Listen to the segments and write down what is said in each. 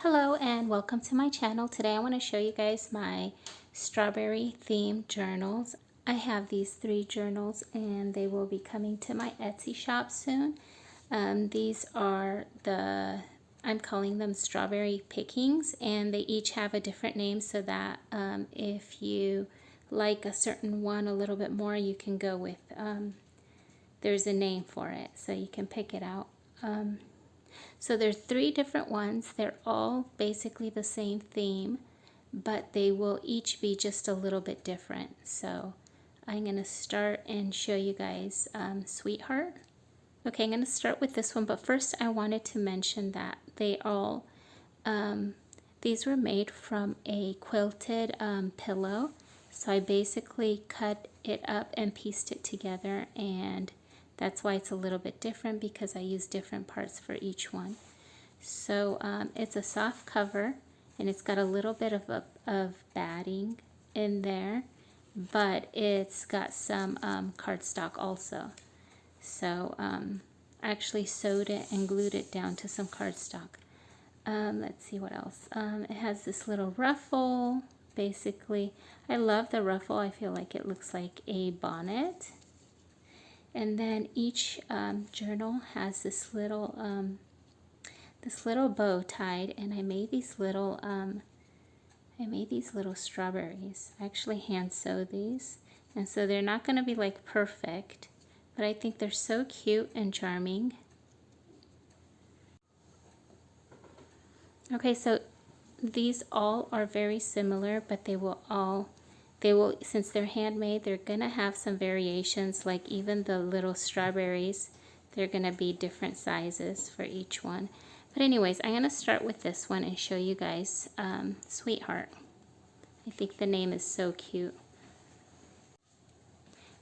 Hello and welcome to my channel. Today I want to show you guys my strawberry themed journals. I have these 3 journals and they will be coming to my Etsy shop soon. These are I'm calling them strawberry pickings, and they each have a different name so that if you like a certain one a little bit more, you can go with, there's a name for it so you can pick it out. So there's 3 different ones. They're all basically the same theme, but they will each be just a little bit different. So I'm going to start and show you guys Sweetheart. Okay, I'm going to start with this one, but first I wanted to mention that these were made from a quilted pillow. So I basically cut it up and pieced it together, and that's why it's a little bit different, because I use different parts for each one. So it's a soft cover, and it's got a little bit of batting in there, but it's got some cardstock also. So I actually sewed it and glued it down to some cardstock. Let's see what else. It has this little ruffle. Basically, I love the ruffle. I feel like it looks like a bonnet. And then each journal has this little bow tied, and I made these little strawberries. I actually hand sewed these, and so they're not going to be like perfect, but I think they're so cute and charming. Okay, so these all are very similar, but they will, since they're handmade, they're gonna have some variations. Like even the little strawberries, they're gonna be different sizes for each one. But anyways, I'm gonna start with this one and show you guys Sweetheart. I think the name is so cute.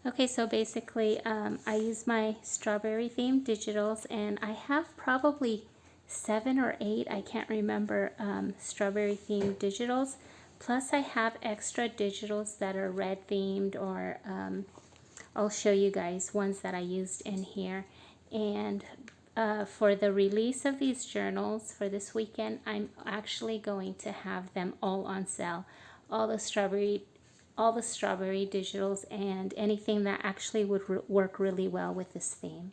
Okay, so basically I use my strawberry themed digitals, and I have probably 7 or 8, I can't remember, strawberry themed digitals. Plus I have extra digitals that are red themed, or I'll show you guys ones that I used in here. And for the release of these journals for this weekend, I'm actually going to have them all on sale. All the strawberry digitals and anything that actually would work really well with this theme.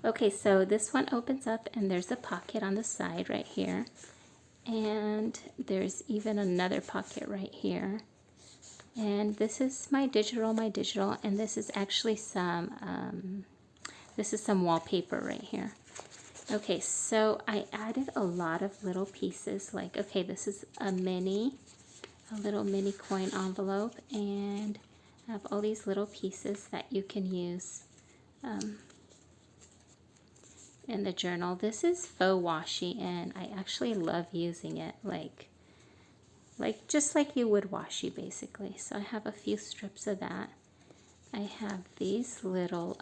Okay, so this one opens up and there's a pocket on the side right here. And there's even another pocket right here. And this is my digital, and this is actually some wallpaper right here. Okay, so I added a lot of little pieces. Like, okay, this is a little mini coin envelope, and I have all these little pieces that you can use in the journal. This is faux washi, and I actually love using it, like just like you would washi basically. So I have a few strips of that. I have these little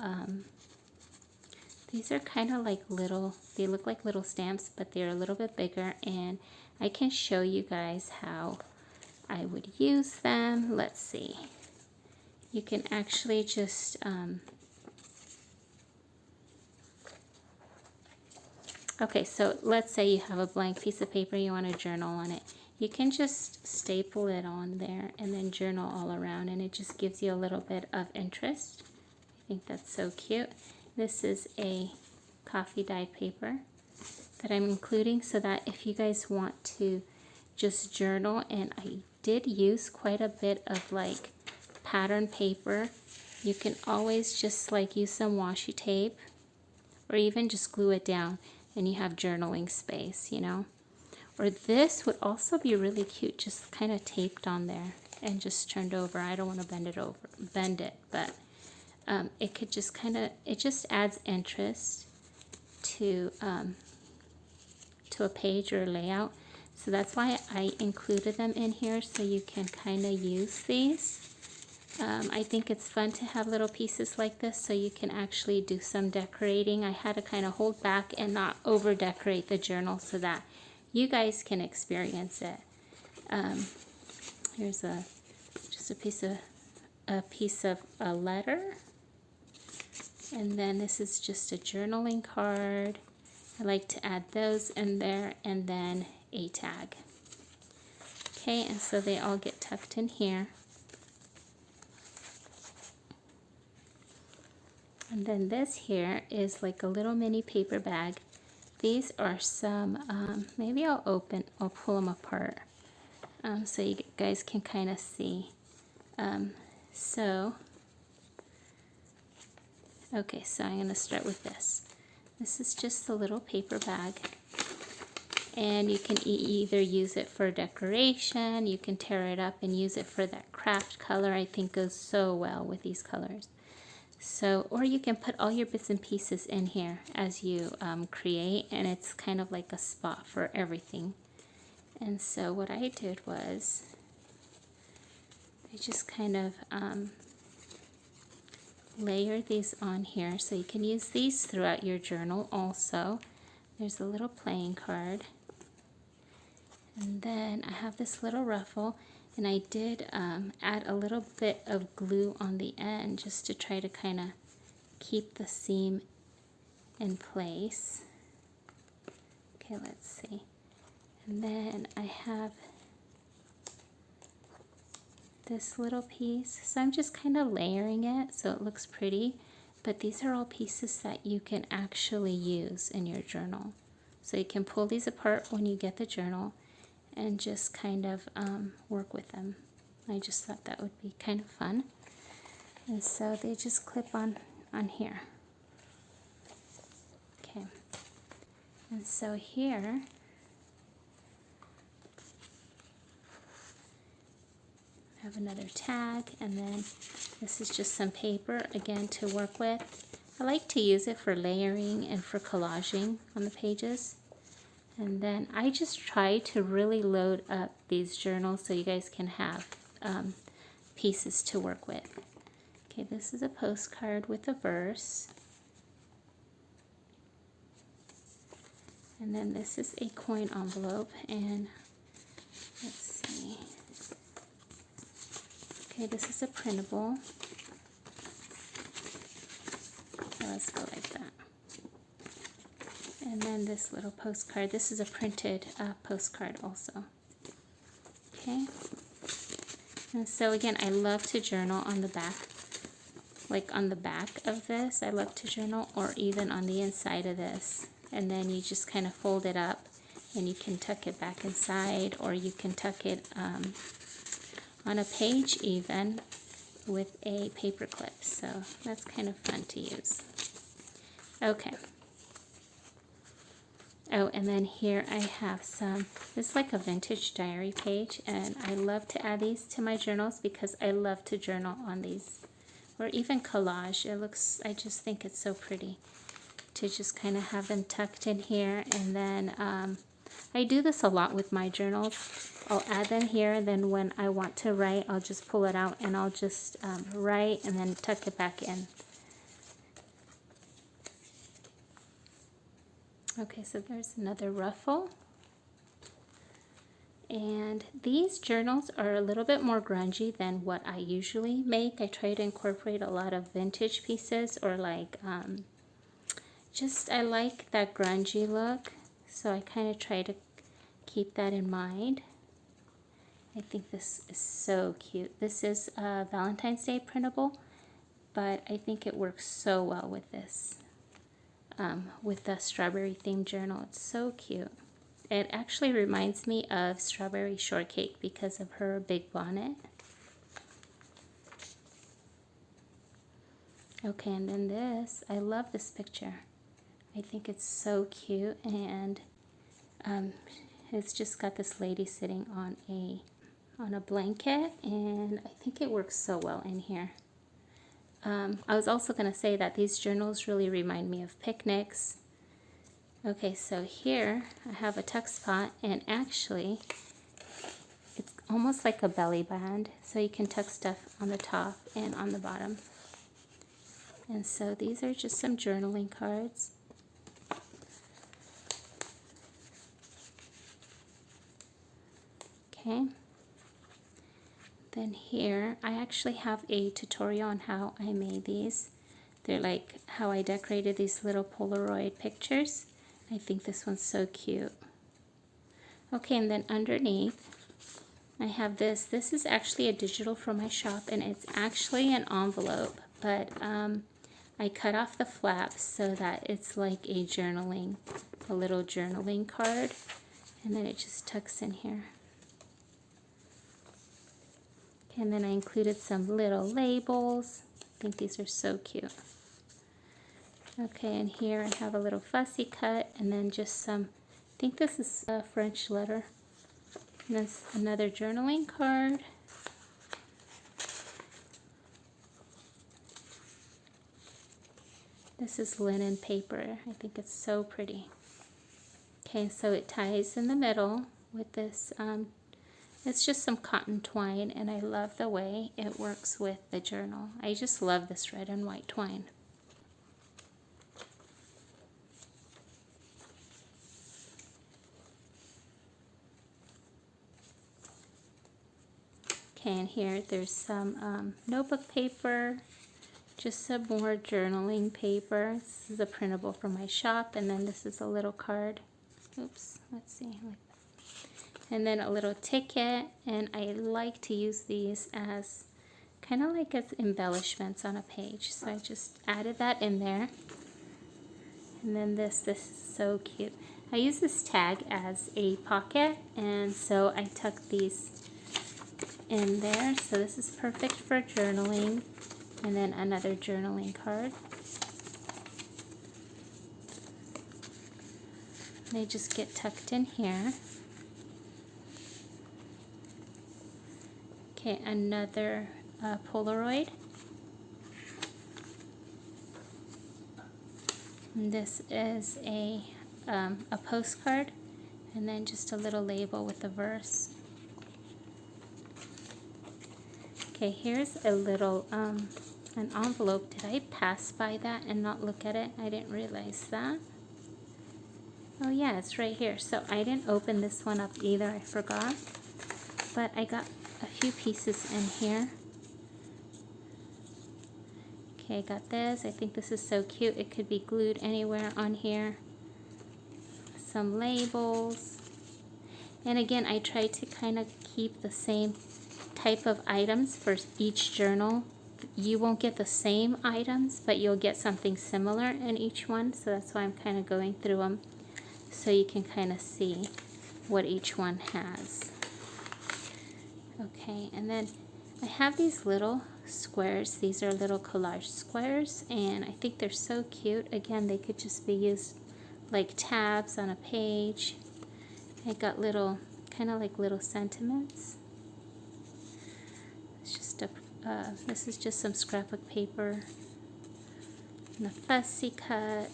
these are kind of like little, they look like little stamps, but they're a little bit bigger, and I can show you guys how I would use them. Let's see. You can actually just okay, so let's say you have a blank piece of paper, you want to journal on it. You can just staple it on there and then journal all around, and it just gives you a little bit of interest. I think that's so cute. This is a coffee dyed paper that I'm including so that if you guys want to just journal, and I did use quite a bit of like pattern paper, you can always just like use some washi tape or even just glue it down, and you have journaling space, you know. Or this would also be really cute, just kind of taped on there and just turned over. I don't want to bend it, but it could just it just adds interest to a page or layout. So that's why I included them in here, so you can kind of use these. I think it's fun to have little pieces like this, so you can actually do some decorating. I had to kind of hold back and not over decorate the journal so that you guys can experience it. Here's just a piece of a letter, and then this is just a journaling card, I like to add those in there and then a tag. Okay, and so they all get tucked in here. And then this here is like a little mini paper bag. These are some, maybe I'll pull them apart so you guys can kind of see. Okay, so I'm going to start with this. This is just a little paper bag. And you can either use it for decoration, you can tear it up and use it for that craft color. I think goes so well with these colors. So, or you can put all your bits and pieces in here as you create, and it's kind of like a spot for everything. And so what I did was, I just kind of layer these on here, so you can use these throughout your journal also. There's a little playing card. And then I have this little ruffle, and I did add a little bit of glue on the end just to try to kind of keep the seam in place. Okay, let's see. And then I have this little piece. So I'm just kind of layering it so it looks pretty, but these are all pieces that you can actually use in your journal. So you can pull these apart when you get the journal and just kind of work with them. I just thought that would be kind of fun. And so they just clip on here. Okay. And so here, I have another tag, and then this is just some paper, again, to work with. I like to use it for layering and for collaging on the pages. And then I just try to really load up these journals so you guys can have pieces to work with. Okay, this is a postcard with a verse. And then this is a coin envelope, and let's see. Okay, this is a printable. So let's go like that. And then this little postcard. This is a printed postcard also. Okay. And so again, I love to journal on the back. Like on the back of this, I love to journal, or even on the inside of this. And then you just kind of fold it up, and you can tuck it back inside, or you can tuck it on a page even with a paper clip. So that's kind of fun to use. Okay. Oh, and then here I have some, this is like a vintage diary page, and I love to add these to my journals because I love to journal on these. Or even collage. It looks, I just think it's so pretty to just kind of have them tucked in here. And then I do this a lot with my journals. I'll add them here, and then when I want to write, I'll just pull it out and I'll just write and then tuck it back in. Okay, so there's another ruffle. And these journals are a little bit more grungy than what I usually make. I try to incorporate a lot of vintage pieces, or like, I like that grungy look. So I kind of try to keep that in mind. I think this is so cute. This is a Valentine's Day printable, but I think it works so well with this. With the strawberry themed journal. It's so cute. It actually reminds me of Strawberry Shortcake because of her big bonnet. Okay, and then this, I love this picture. I think it's so cute, and it's just got this lady sitting on a blanket, and I think it works so well in here. I was also going to say that these journals really remind me of picnics. Okay, so here I have a tuck spot, and actually it's almost like a belly band, so you can tuck stuff on the top and on the bottom. And so these are just some journaling cards. Okay. Then here, I actually have a tutorial on how I made these. They're like how I decorated these little Polaroid pictures. I think this one's so cute. Okay, and then underneath, I have this. This is actually a digital from my shop, and it's actually an envelope, but I cut off the flaps so that it's like a little journaling card, and then it just tucks in here. Okay, and then I included some little labels. I think these are so cute. Okay, and here I have a little fussy cut, and then just some, I think this is a French letter. And then another journaling card. This is linen paper. I think it's so pretty. Okay, so it ties in the middle with this, it's just some cotton twine, and I love the way it works with the journal. I just love this red and white twine. Okay, and here there's some notebook paper, just some more journaling paper. This is a printable from my shop, and then this is a little card. Oops, let's see, like that. And then a little ticket, and I like to use these as kind of like as embellishments on a page. So I just added that in there. And then this is so cute. I use this tag as a pocket, and so I tuck these in there. So this is perfect for journaling. And then another journaling card. They just get tucked in here. Okay, another Polaroid. And this is a postcard, and then just a little label with a verse. Okay, here's a little an envelope. Did I pass by that and not look at it? I didn't realize that. Oh yeah, it's right here. So I didn't open this one up either. I forgot. But I got a few pieces in here. Okay, I got this. I think this is so cute. It could be glued anywhere on here. Some labels. And again, I try to kind of keep the same type of items for each journal. You won't get the same items, but you'll get something similar in each one. So that's why I'm kind of going through them, so you can kind of see what each one has. Okay, and then I have these little squares. These are little collage squares, and I think they're so cute. Again, they could just be used like tabs on a page. I got little, kind of like little sentiments. It's just a, this is just some scrapbook paper and a fussy cut.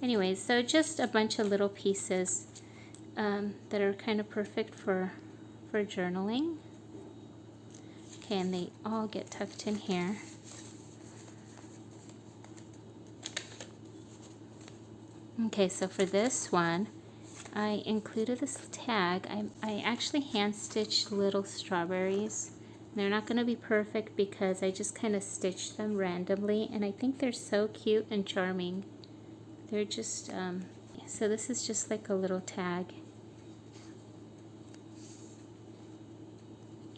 Anyways, so just a bunch of little pieces that are kind of perfect for journaling. Okay, and they all get tucked in here. Okay, so for this one, I included this tag. I actually hand stitched little strawberries. They're not going to be perfect because I just kind of stitched them randomly, and I think they're so cute and charming. They're just, so this is just like a little tag.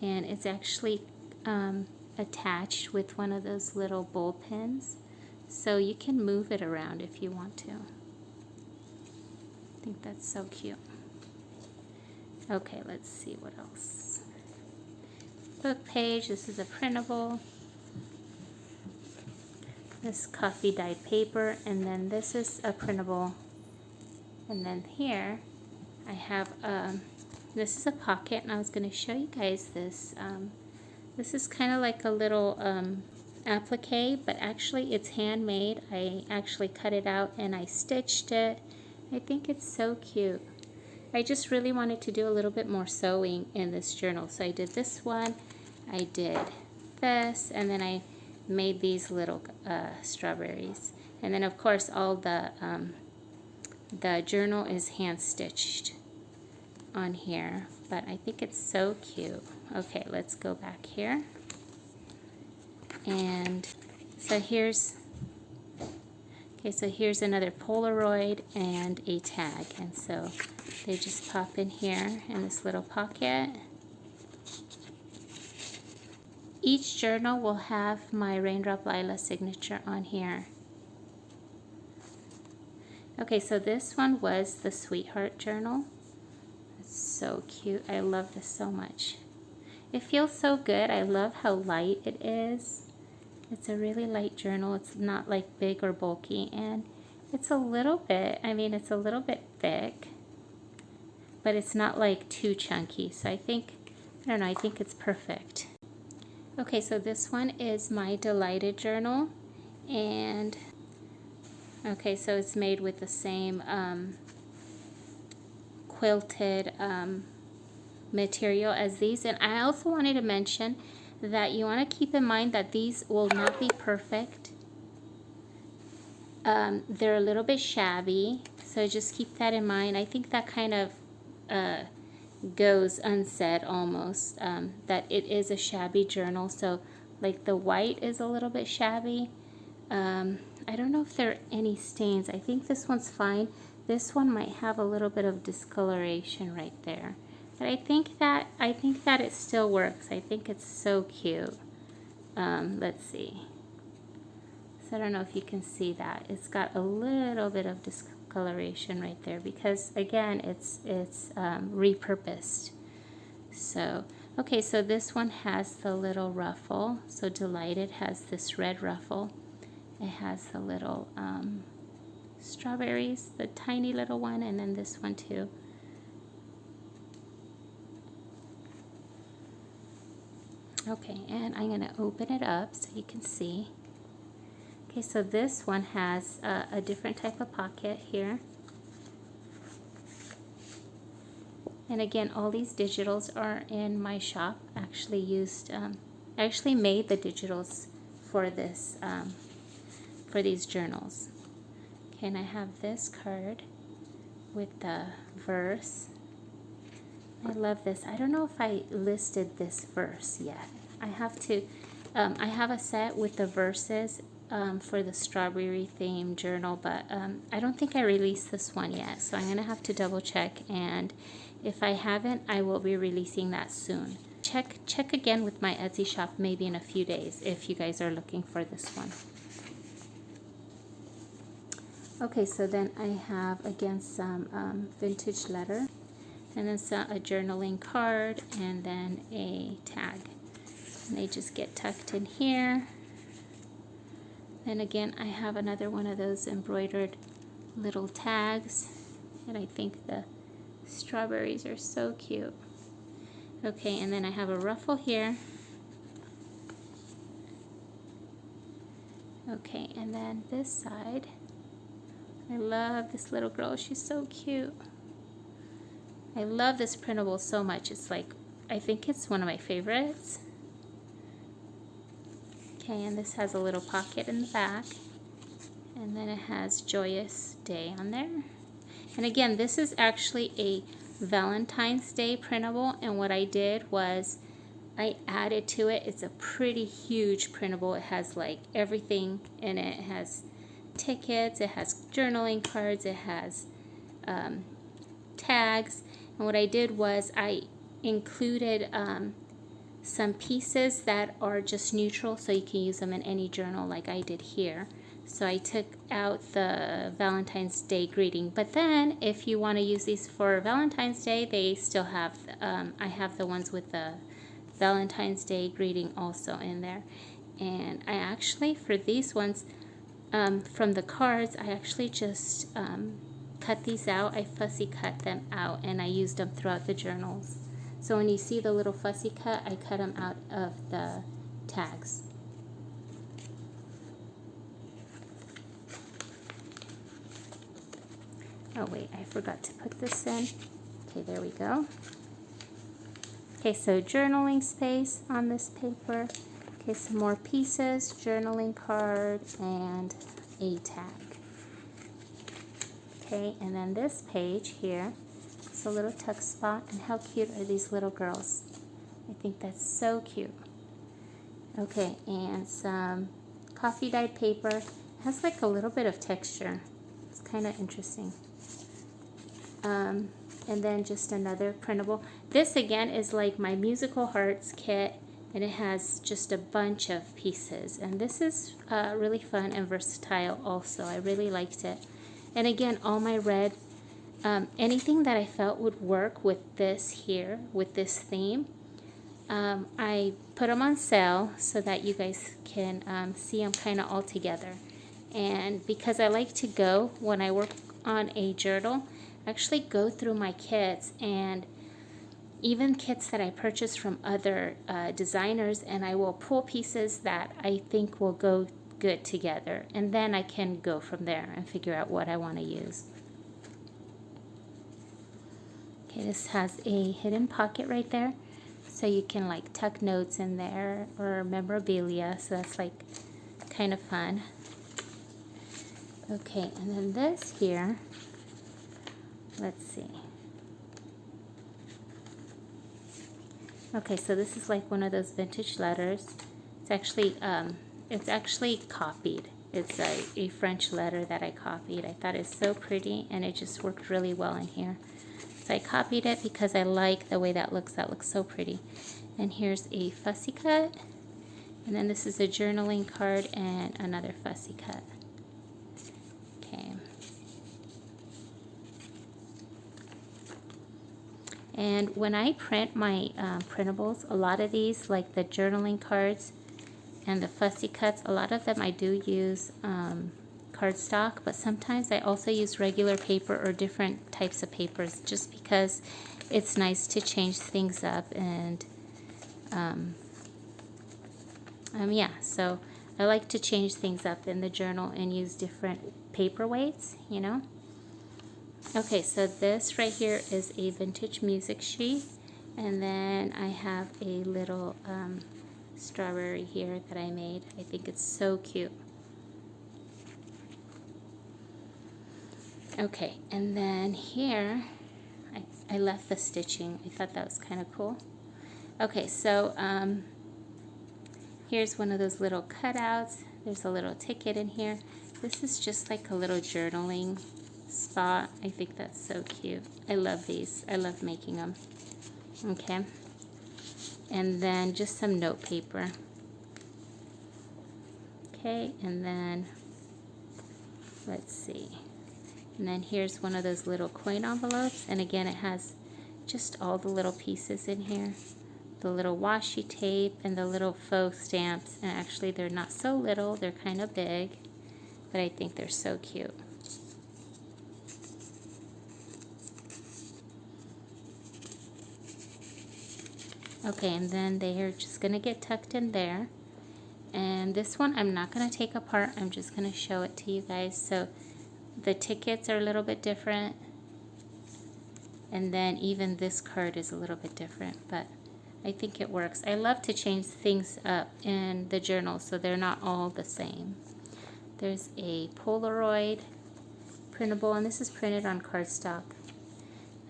And it's actually attached with one of those little bowl pins. So you can move it around if you want to. I think that's so cute. Okay, let's see what else. Book page, this is a printable. This coffee dyed paper, and then this is a printable. And then here I have this is a pocket, and I was going to show you guys this. This is kind of like a little applique, but actually it's handmade. I actually cut it out and I stitched it. I think it's so cute. I just really wanted to do a little bit more sewing in this journal. So I did this one, I did this, and then I made these little strawberries. And then of course all the journal is hand stitched on here, but I think it's so cute. Okay, let's go back here. And so here's, Okay, so here's another Polaroid and a tag, and so they just pop in here in this little pocket. Each journal will have my Raindrop Lila signature on here. Okay, so this one was the Sweetheart journal. It's so cute. I love this so much. It feels so good. I love how light it is. It's a really light journal. It's not like big or bulky, and it's a little bit, it's a little bit thick, but it's not like too chunky. So I think it's perfect. Okay, so this one is my Delighted journal, and okay, so it's made with the same quilted material as these. And I also wanted to mention that you want to keep in mind that these will not be perfect. They're a little bit shabby, so just keep that in mind. I think that kind of goes unsaid almost, that it is a shabby journal. So like the white is a little bit shabby. I don't know if there are any stains. I think this one's fine. This one might have a little bit of discoloration right there, but I think that it still works. I think it's so cute. Let's see. So I don't know if you can see that. It's got a little bit of discoloration right there because again, it's repurposed. So okay, so this one has the little ruffle. So Delighted has this red ruffle. It has the little strawberries, the tiny little one, and then this one too. Okay, and I'm going to open it up so you can see. Okay, so this one has a different type of pocket here. And again, all these digitals are in my shop. I actually made the digitals for this, for these journals. Okay, and I have this card with the verse. I love this. I don't know if I listed this verse yet. I have to. I have a set with the verses for the strawberry theme journal, but I don't think I released this one yet. So I'm gonna have to double check, and if I haven't, I will be releasing that soon. Check again with my Etsy shop maybe in a few days if you guys are looking for this one. Okay, so then I have again some vintage letter, and then a journaling card, and then a tag. And they just get tucked in here. And again, I have another one of those embroidered little tags, and I think the strawberries are so cute. Okay, and then I have a ruffle here. Okay, and then this side, I love this little girl. She's so cute. I love this printable so much. It's like, I think it's one of my favorites. Okay, and this has a little pocket in the back. And then it has Joyous Day on there. And again, this is actually a Valentine's Day printable. And what I did was I added to it. It's a pretty huge printable. It has like everything in it. It has tickets, it has journaling cards, it has tags. And what I did was I included some pieces that are just neutral, so you can use them in any journal like I did here. So I took out the Valentine's Day greeting, but then if you want to use these for Valentine's Day, they still have, I have the ones with the Valentine's Day greeting also in there. And I actually, for these ones, from the cards, I actually just cut these out. I fussy cut them out, and I used them throughout the journals. So when you see the little fussy cut, I cut them out of the tags. Oh wait, I forgot to put this in. Okay, there we go. Okay, so journaling space on this paper. Okay, some more pieces, journaling card, and a tag. Okay, and then this page here, it's a little tuck spot, and how cute are these little girls? I think that's so cute. Okay, and some coffee dyed paper. has like a little bit of texture. It's kind of interesting. And then just another printable. This again is like my Musical Hearts kit, and it has just a bunch of pieces. And this is really fun and versatile also. I really liked it. And again, all my red, anything that I felt would work with this here, with this theme, I put them on sale so that you guys can see them kind of all together. And because I like to go, when I work on a journal, actually go through my kits, and even kits that I purchase from other designers, and I will pull pieces that I think will go good together, and then I can go from there and figure out what I want to use. Okay, this has a hidden pocket right there, so you can like tuck notes in there or memorabilia, so that's like kind of fun. Okay, and then this here, let's see. Okay, so this is like one of those vintage letters. It's actually copied. It's a French letter that I copied. I thought it's so pretty, and it just worked really well in here. So I copied it because I like the way that looks. That looks so pretty. And here's a fussy cut. And then this is a journaling card and another fussy cut. Okay. And when I print my printables, a lot of these, like the journaling cards and the fussy cuts, a lot of them I do use cardstock, but sometimes I also use regular paper or different types of papers, just because it's nice to change things up. And yeah, so I like to change things up in the journal and use different paper weights, you know. Okay, so this right here is a vintage music sheet, and then I have a little strawberry here that I made. I think it's so cute. Okay, and then here I left the stitching. I thought that was kind of cool. Okay, so here's one of those little cutouts. There's a little ticket in here. This is just like a little journaling spot. I think that's so cute. I love these. I love making them. Okay. And then just some note paper. Okay, and then let's see. And then here's one of those little coin envelopes. And again, it has just all the little pieces in here. The little washi tape and the little faux stamps. And actually, they're not so little. They're kind of big. But I think they're so cute. Okay, and then they are just going to get tucked in there. And this one I'm not going to take apart. I'm just going to show it to you guys. So the tickets are a little bit different. And then even this card is a little bit different. But I think it works. I love to change things up in the journal so they're not all the same. There's a Polaroid printable, and this is printed on cardstock.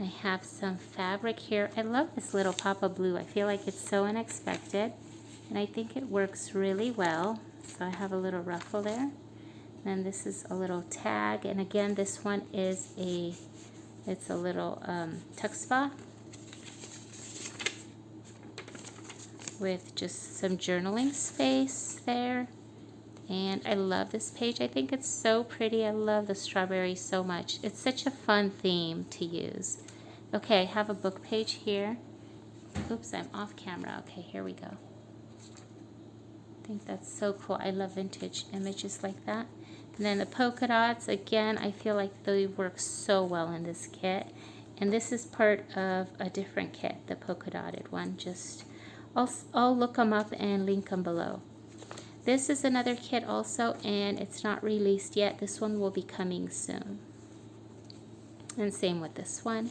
I have some fabric here. I love this little pop of blue. I feel like it's so unexpected, and I think it works really well. So I have a little ruffle there. And this is a little tag, and again, this one is it's a little tuck spot with just some journaling space there. And I love this page. I think it's so pretty. I love the strawberry so much. It's such a fun theme to use. Okay, I have a book page here. Oops, I'm off camera. Okay, here we go. I think that's so cool. I love vintage images like that. And then the polka dots, again, I feel like they work so well in this kit. And this is part of a different kit, the polka dotted one. I'll look them up and link them below. This is another kit also, and it's not released yet. This one will be coming soon. And same with this one.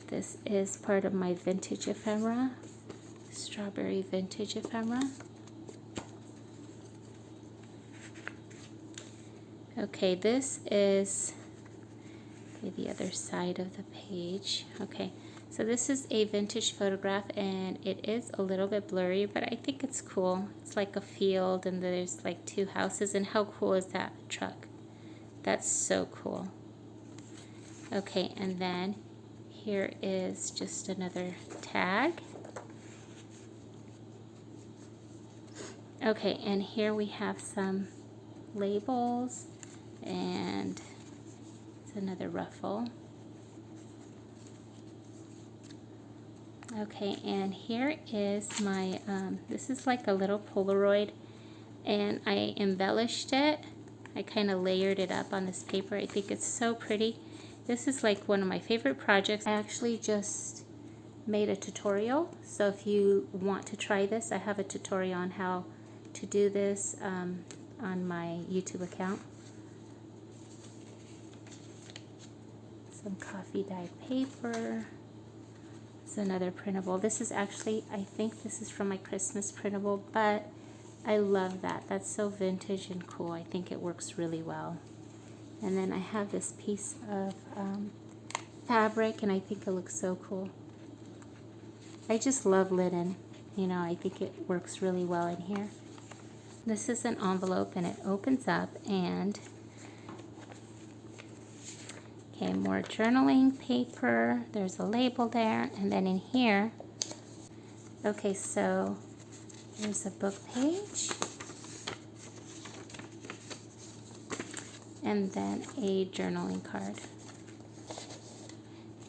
This is part of my vintage ephemera, strawberry vintage ephemera. Okay, this is the other side of the page. Okay, So this is a vintage photograph, and it is a little bit blurry, but I think it's cool. It's like a field and there's like two houses, and how cool is that truck? That's so cool. Okay, and then here is just another tag. Okay, and here we have some labels, and it's another ruffle. Okay, and here is my, this is like a little Polaroid, and I embellished it. I kind of layered it up on this paper. I think it's so pretty. This is like one of my favorite projects. I actually just made a tutorial, so if you want to try this, I have a tutorial on how to do this on my YouTube account. Some coffee dyed paper. It's another printable. This is actually, I think this is from my Christmas printable, but I love that. That's so vintage and cool. I think it works really well. And then I have this piece of fabric, and I think it looks so cool. I just love linen. You know, I think it works really well in here. This is an envelope, and it opens up, and okay, more journaling paper. There's a label there, and then in here, okay, so there's a book page, and then a journaling card.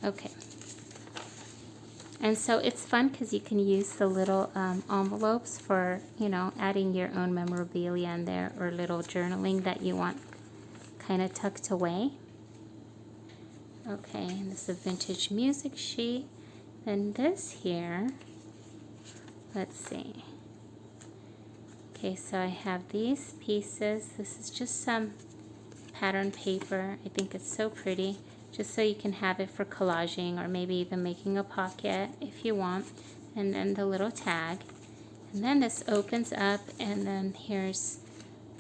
Okay. And so it's fun because you can use the little envelopes for, you know, adding your own memorabilia in there, or little journaling that you want kind of tucked away. Okay, and this is a vintage music sheet. And this here, let's see. Okay, so I have these pieces. This is just some pattern paper. I think it's so pretty, just so you can have it for collaging, or maybe even making a pocket if you want. And then the little tag. And then this opens up, and then here's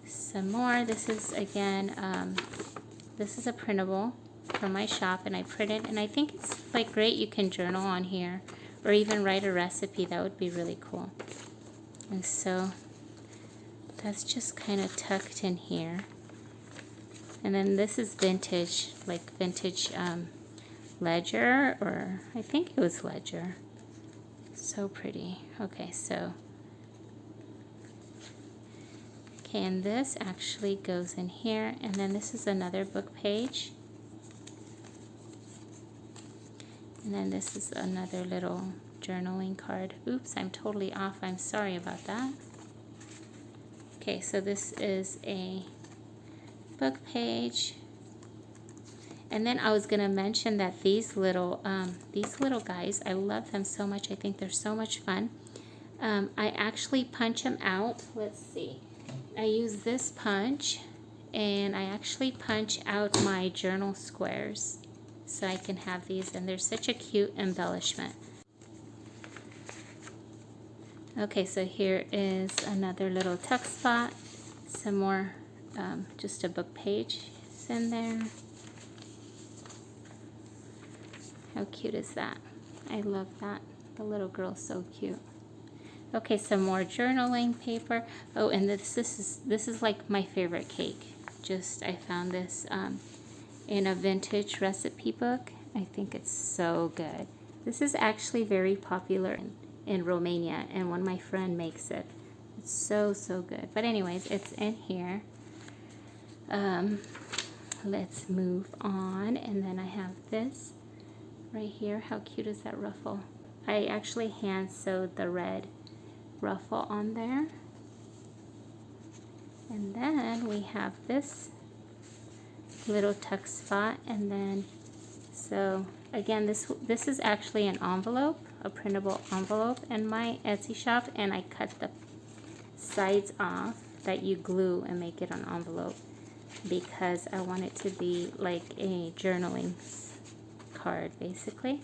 some more. This is, again, this is a printable from my shop, and I printed, and I think it's like great. You can journal on here, or even write a recipe. That would be really cool. And so that's just kind of tucked in here. And then this is vintage, like vintage ledger, or I think it was ledger. So pretty. Okay, so okay, and this actually goes in here, and then this is another book page. And then this is another little journaling card. Oops, I'm totally off. I'm sorry about that. Okay, so this is a book page. And then I was going to mention that these little guys, I love them so much. I think they're so much fun. I actually punch them out. Let's see. I use this punch, and I actually punch out my journal squares, so I can have these, and they're such a cute embellishment. Okay, so here is another little tuck spot, some more, just a book page is in there. How cute is that? I love that. The little girl's so cute. Okay, some more journaling paper. Oh, and this is like my favorite cake. Just, I found this in a vintage recipe book. I think it's so good. This is actually very popular in Romania, and when my friend makes it, it's so good. But anyways, it's in here. Let's move on, and then I have this right here. How cute is that ruffle? I actually hand sewed the red ruffle on there. And then we have this little tuck spot, and then so again, this is actually an envelope, a printable envelope in my Etsy shop, and I cut the sides off that you glue and make it an envelope, because I want it to be like a journaling card basically.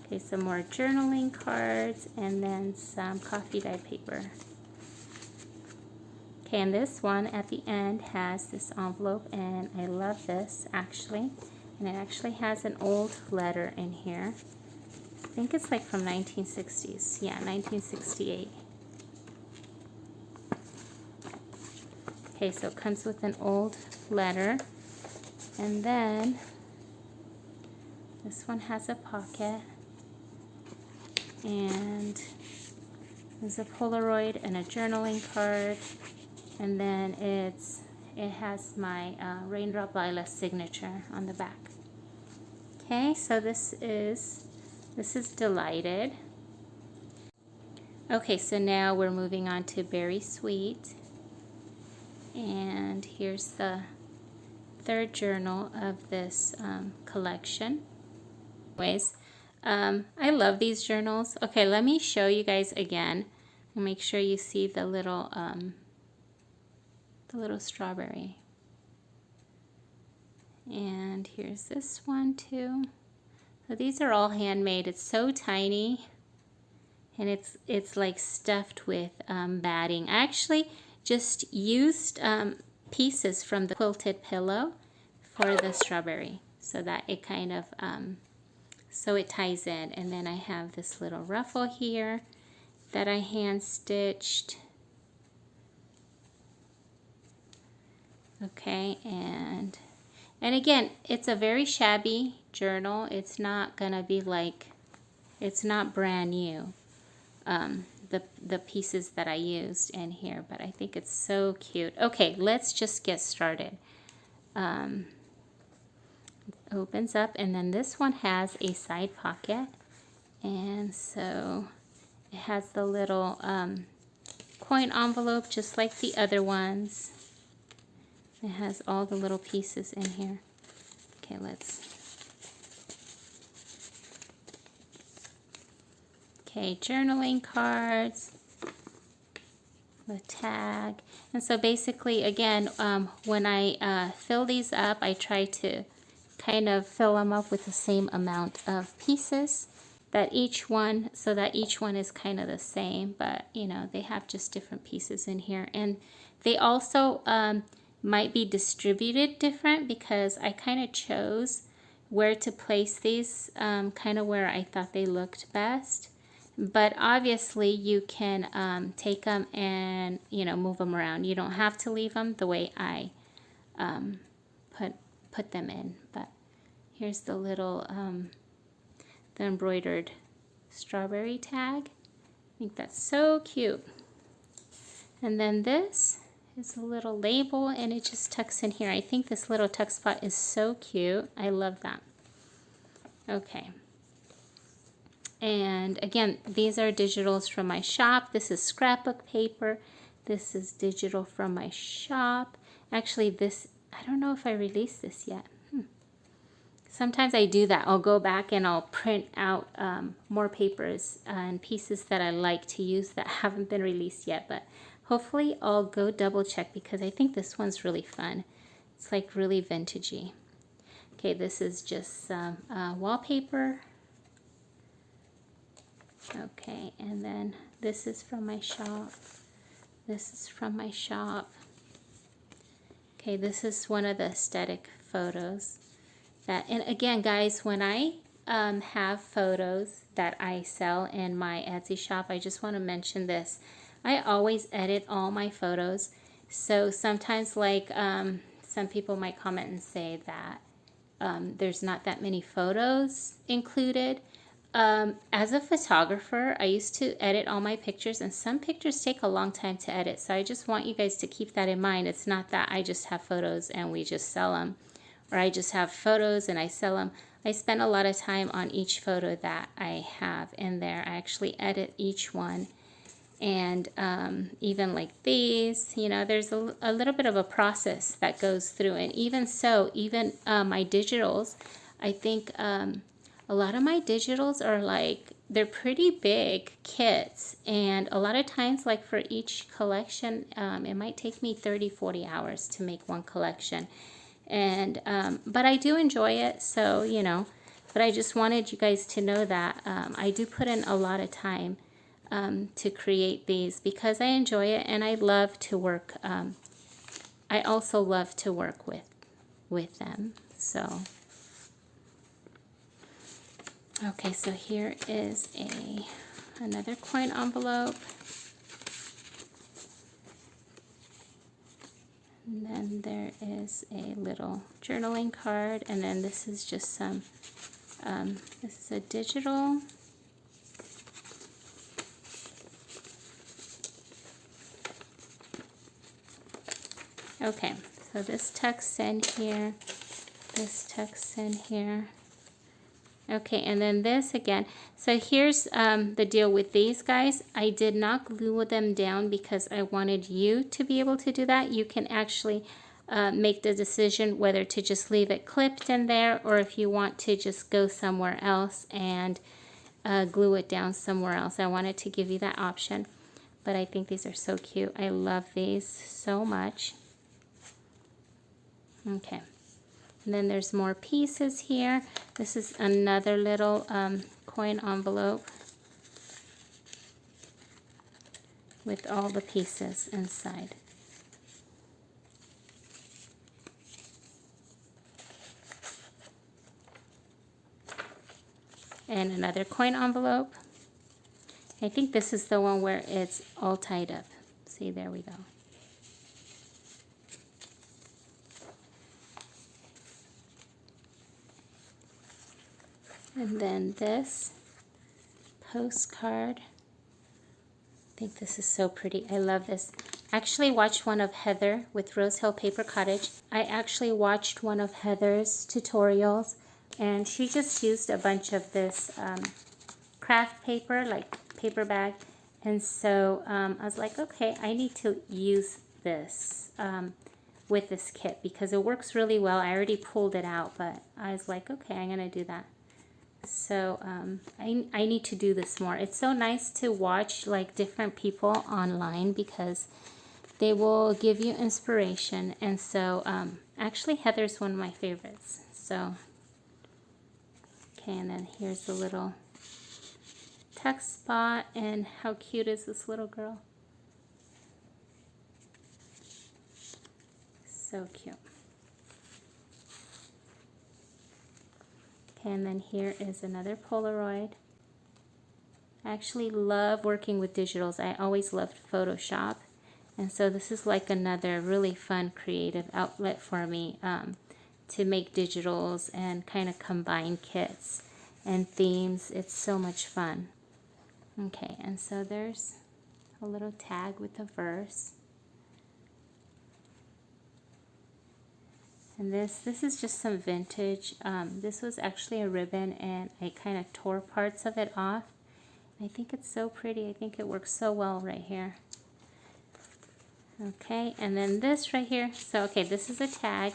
Okay, some more journaling cards, and then some coffee dye paper. Okay, and this one at the end has this envelope, and I love this actually. And it actually has an old letter in here. think it's like from 1960s. Yeah, 1968. Okay, so it comes with an old letter. And then this one has a pocket. And there's a Polaroid and a journaling card. And then it has my Raindrop Lila signature on the back. Okay, so this is Delighted. Okay, so now we're moving on to Berry Sweet. And here's the third journal of this collection. Anyways, I love these journals. Okay, let me show you guys again. And make sure you see the little strawberry. And here's this one too. So these are all handmade. It's so tiny, and it's like stuffed with batting. I actually just used pieces from the quilted pillow for the strawberry, so that it kind of so it ties in. And then I have this little ruffle here that I hand stitched. Okay, and again, it's a very shabby journal. It's not gonna be like, it's not brand new, the pieces that I used in here, but I think it's so cute. Okay, let's just get started. It opens up, and then this one has a side pocket, and so it has the little coin envelope just like the other ones. It has all the little pieces in here. Okay, okay, journaling cards, the tag. And so basically, again, when I fill these up, I try to kind of fill them up with the same amount of pieces that each one, so that each one is kind of the same, but you know, they have just different pieces in here. And they also might be distributed different, because I kind of chose where to place these kind of where I thought they looked best. But obviously you can take them and, you know, move them around. You don't have to leave them the way I put them in. But here's the little the embroidered strawberry tag. I think that's so cute. And then this is a little label, and it just tucks in here. I think this little tuck spot is so cute. I love that. Okay. And again, these are digitals from my shop. This is scrapbook paper. This is digital from my shop. Actually, this, I don't know if I released this yet. Sometimes I do that. I'll go back and I'll print out more papers and pieces that I like to use that haven't been released yet, but hopefully I'll go double check, because I think this one's really fun. It's like really vintagey. Okay, this is just some wallpaper. Okay, and then this is from my shop. This is from my shop. Okay, this is one of the aesthetic photos. And again, guys, when I have photos that I sell in my Etsy shop, I just want to mention this. I always edit all my photos. So sometimes, like, some people might comment and say that there's not that many photos included. As a photographer, I used to edit all my pictures, and some pictures take a long time to edit. So I just want you guys to keep that in mind. It's not that I just have photos and we just sell them, or I just have photos and I sell them. I spend a lot of time on each photo that I have in there. I actually edit each one. And even like these, you know, there's a little bit of a process that goes through. And even so, even my digitals, I think a lot of my digitals are like, they're pretty big kits. And a lot of times, like for each collection, it might take me 30-40 hours to make one collection. And but I do enjoy it, so, you know, but I just wanted you guys to know that I do put in a lot of time to create these, because I enjoy it, and I love to work. I also love to work with them. So, Okay, so here is another coin envelope. And then there is a little journaling card, and then this is just some, this is a digital. Okay, so this tucks in here, this tucks in here. Okay, and then this again. So here's the deal with these guys. I did not glue them down because I wanted you to be able to do that. You can actually make the decision whether to just leave it clipped in there, or if you want to just go somewhere else and glue it down somewhere else. I wanted to give you that option, but I think these are so cute. I love these so much. Okay, and then there's more pieces here. This is another little coin envelope with all the pieces inside. And another coin envelope. I think this is the one where it's all tied up. See, there we go. And then this postcard. I think this is so pretty. I love this. I actually watched one of Heather with Rose Hill Paper Cottage. I actually watched one of Heather's tutorials, and she just used a bunch of this craft paper, like paper bag. And so I was like, okay, I need to use this with this kit because it works really well. I already pulled it out, but I was like, okay, I'm gonna do that. So I need to do this more. It's so nice to watch like different people online because they will give you inspiration. And so actually Heather's one of my favorites. So okay, and then here's the little tuck spot, and how cute is this little girl? So cute. And then here is another Polaroid. I actually love working with digitals. I always loved Photoshop. And so this is like another really fun creative outlet for me to make digitals and kind of combine kits and themes. It's so much fun. Okay, and so there's a little tag with a verse. And this is just some vintage. This was actually a ribbon, and I kind of tore parts of it off. I think it's so pretty. I think it works so well right here. Okay, and then this right here. So, okay, this is a tag,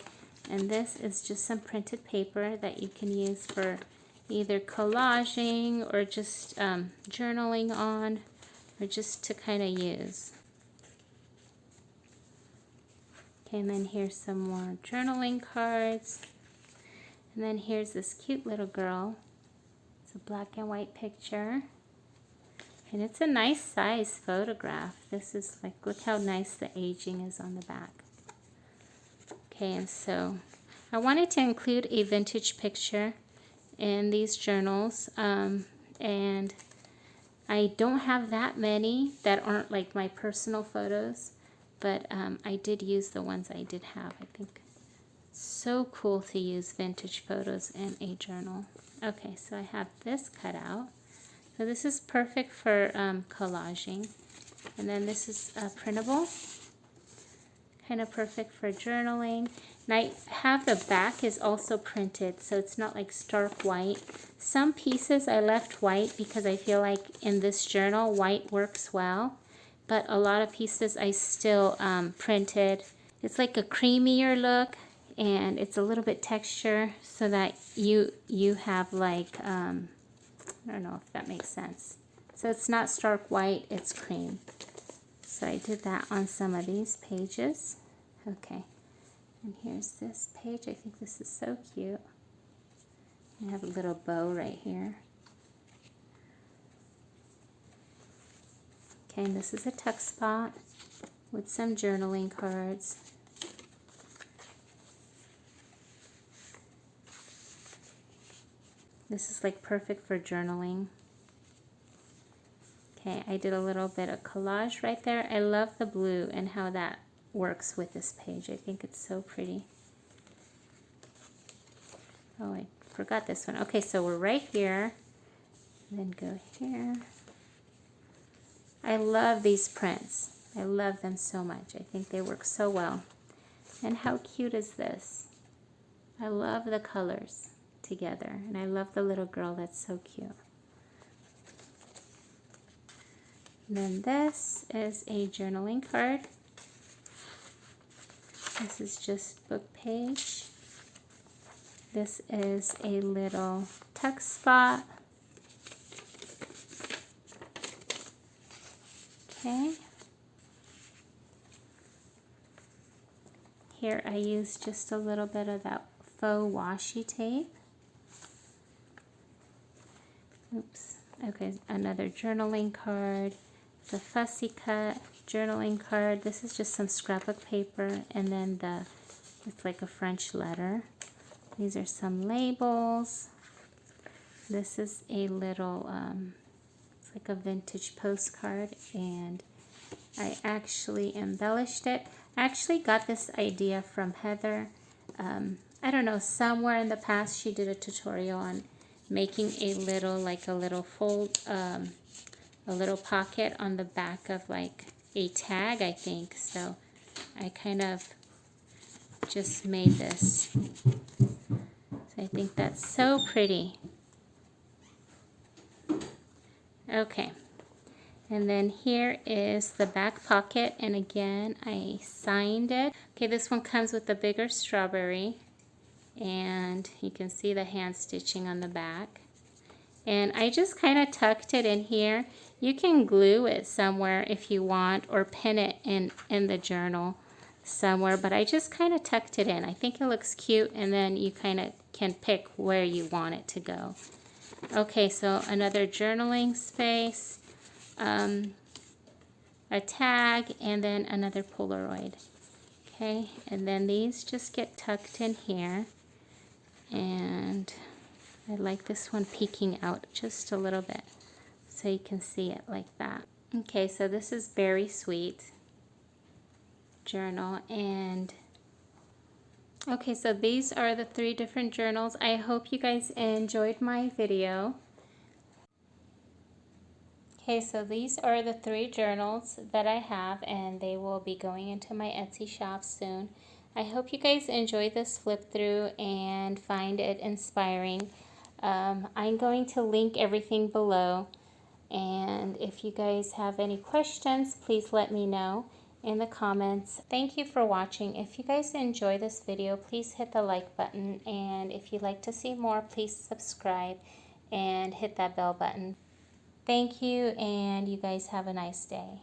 and this is just some printed paper that you can use for either collaging or just journaling on, or just to kind of use. Okay, and then here's some more journaling cards. And then here's this cute little girl. It's a black and white picture. And it's a nice size photograph. This is like, look how nice the aging is on the back. Okay, and so I wanted to include a vintage picture in these journals. And I don't have that many that aren't like my personal photos. But I did use the ones I did have. I think it's so cool to use vintage photos in a journal. Okay, so I have this cut out. So this is perfect for collaging. And then this is printable. Kind of perfect for journaling. And I have the back is also printed, so it's not like stark white. Some pieces I left white because I feel like in this journal, white works well. But a lot of pieces I still printed. It's like a creamier look, and it's a little bit texture so that you have like, I don't know if that makes sense. So it's not stark white, it's cream. So I did that on some of these pages. Okay, and here's this page. I think this is so cute. I have a little bow right here. Okay, and this is a tuck spot with some journaling cards. This is like perfect for journaling. Okay, I did a little bit of collage right there. I love the blue and how that works with this page. I think it's so pretty. Oh, I forgot this one. Okay, so we're right here. And then go here. I love these prints. I love them so much. I think they work so well. And how cute is this? I love the colors together. And I love the little girl. That's so cute. And then this is a journaling card. This is just book page. This is a little tuck spot. Okay. Here I use just a little bit of that faux washi tape. Oops. Okay, another journaling card. The fussy cut journaling card. This is just some scrapbook paper, and then it's like a French letter. These are some labels. This is a little, it's like a vintage postcard, and I actually embellished it. I actually got this idea from Heather. I don't know, somewhere in the past she did a tutorial on making a little fold, a little pocket on the back of like a tag, I think. So I kind of just made this. So I think that's so pretty. Okay. And then here is the back pocket, and again I signed it. Okay, this one comes with a bigger strawberry, and you can see the hand stitching on the back. And I just kind of tucked it in here. You can glue it somewhere if you want, or pin it in the journal somewhere, but I just kind of tucked it in. I think it looks cute, and then you kind of can pick where you want it to go. Okay, so another journaling space. A tag, and then another Polaroid. Okay, and then these just get tucked in here, and I like this one peeking out just a little bit so you can see it like that. Okay, so this is Berry Sweet journal, and okay, so these are the 3 different journals. I hope you guys enjoyed my video. Okay, so these are the 3 journals that I have, and they will be going into my Etsy shop soon. I hope you guys enjoy this flip through and find it inspiring. I'm going to link everything below, and if you guys have any questions, please let me know in the comments. Thank you for watching. If you guys enjoy this video, please hit the like button, and if you'd like to see more, please subscribe and hit that bell button. Thank you, and you guys have a nice day.